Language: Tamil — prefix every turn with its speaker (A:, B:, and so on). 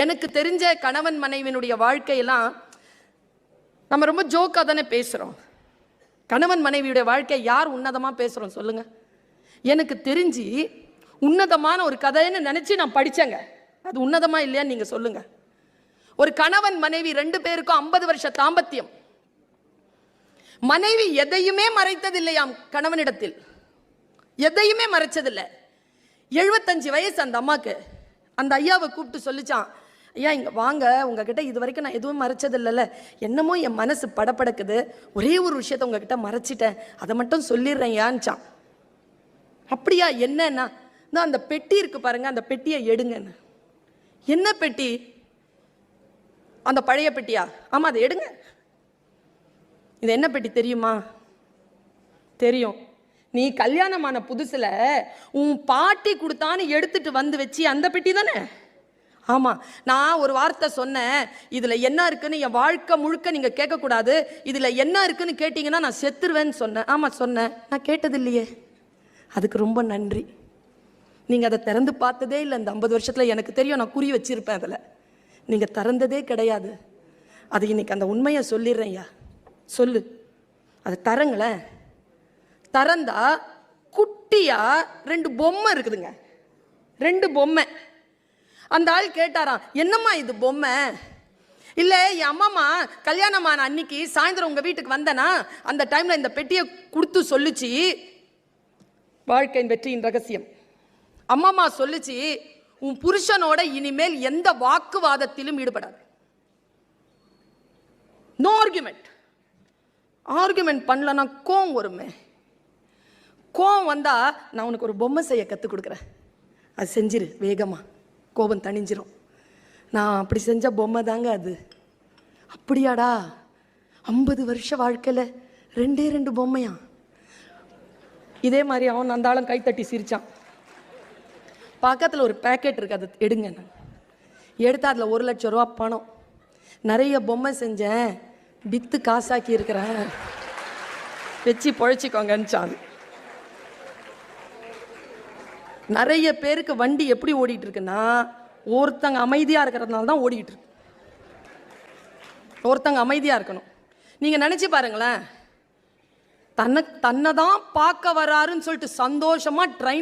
A: எனக்கு தெரிஞ்ச கணவன் மனைவியினுடைய வாழ்க்கையெல்லாம் நம்ம ரொம்ப ஜோக்காக தானே பேசுகிறோம். கணவன் மனைவியுடைய வாழ்க்கை யார் உன்னதமாக பேசுகிறோம் சொல்லுங்க. எனக்கு தெரிஞ்சு உன்னதமான ஒரு கதைன்னு நினச்சி நான் படித்தேங்க. அது உன்னதமா இல்லையான்னு நீங்கள் சொல்லுங்க. ஒரு கணவன் மனைவி 2 பேருக்கும் 50 வருஷ தாம்பத்தியம். மனைவி எதையுமே மறைத்ததில்லையாம் கணவனிடத்தில், எதையுமே மறைச்சதில்லை. 75 வயசு அந்த அம்மாக்கு. அந்த ஐயாவை கூப்பிட்டு சொல்லிச்சான், ஐயா இங்கே வாங்க, உங்ககிட்ட இது வரைக்கும் நான் எதுவும் மறைச்சதில்லைல்ல, என்னமோ என் மனசு படப்படக்குது, ஒரே ஒரு விஷயத்த உங்ககிட்ட மறைச்சிட்டேன், அதை மட்டும் சொல்லிடுறேன் யான்ச்சான். அப்படியா, என்னன்னா நான் அந்த பெட்டி இருக்கு பாருங்க, அந்த பெட்டியை எடுங்கன்னு. என்ன பெட்டி? அந்த பழைய பெட்டியா? ஆமாம், அதை எடுங்க. இது என்ன பெட்டி தெரியுமா? தெரியும். நீ கல்யாணமான புதுசில் உன் பாட்டி கொடுத்தான்னு எடுத்துட்டு வந்து வச்சு அந்த பெட்டி தானே? ஆமாம். நான் ஒரு வார்த்தை சொன்னேன், இதில் என்ன இருக்குன்னு என் வாழ்க்கை முழுக்க நீங்கள் கேட்கக்கூடாது, இதில் என்ன இருக்குன்னு கேட்டிங்கன்னா நான் செத்துருவேன்னு சொன்னேன். ஆமாம் சொன்னேன். நான் கேட்டது இல்லையே. அதுக்கு ரொம்ப நன்றி. நீங்கள் அதை திறந்து பார்த்ததே இல்லை இந்த 50 வருஷத்தில். எனக்கு தெரியும், நான் குறி வச்சிருப்பேன் அதில். நீங்கள் திறந்ததே கிடையாது. அது இன்னைக்கு அந்த உண்மையை சொல்லிடுறேன். ஐயா சொல்லு, அதை தரங்களேன். திறந்தா குட்டியா 2 பொம்மை இருக்குதுங்க. 2 பொம்மை. அந்த ஆள் கேட்டாராம், என்னம்மா இது பொம்மை? இல்லை, என் அம்மாம்மா கல்யாணமான அன்னைக்கு சாயந்தரம் உங்கள் வீட்டுக்கு வந்தேனா, அந்த டைமில் இந்த பெட்டியை கொடுத்து சொல்லிச்சு, வாழ்க்கையின் வெற்றியின் ரகசியம். அம்மாம்மா சொல்லிச்சு, உன் புருஷனோட இனிமேல் எந்த வாக்குவாதத்திலும் ஈடுபடாது. No argument. ஆர்குமெண்ட் பண்ணலன்னா கோவம் வருமே. கோவம் வந்தா நான் உனக்கு ஒரு பொம்மை செய்ய கற்றுக் கொடுக்குறேன், அது செஞ்சிரு, வேகமா கோபம் தணிஞ்சிரும். நான் அப்படி செஞ்ச பொம்மை தாங்க அது. அப்படியாடா? 50 வருஷ வாழ்க்கையில் 2 பொம்மையா? இதே மாதிரி அவன் அந்த ஆளும் கைத்தட்டி சிரிச்சான். பக்கத்தில் ஒரு பேக்கெட் இருக்கு, அது எடுங்க. நான் எடுத்தா அதில் 1 லட்சம் ரூபா பணம். நிறைய பொம்மை செஞ்சேன், வித்து காசாக்கி இருக்கிறேன், வச்சு பொழைச்சிக்கோங்கன்னு. நிறைய பேருக்கு வண்டி எப்படி ஓடிட்டு இருக்குன்னா, ஒருத்தங்க அமைதியாக இருக்கிறதுனால தான் ஓடிக்கிட்டு இருக்கு. ஒருத்தங்க அமைதியாக இருக்கணும். நீங்கள் நினச்சி பாருங்களேன், தன்னை தான் பார்க்க வராருன்னு சொல்லிட்டு சந்தோஷமாக ட்ரெயின்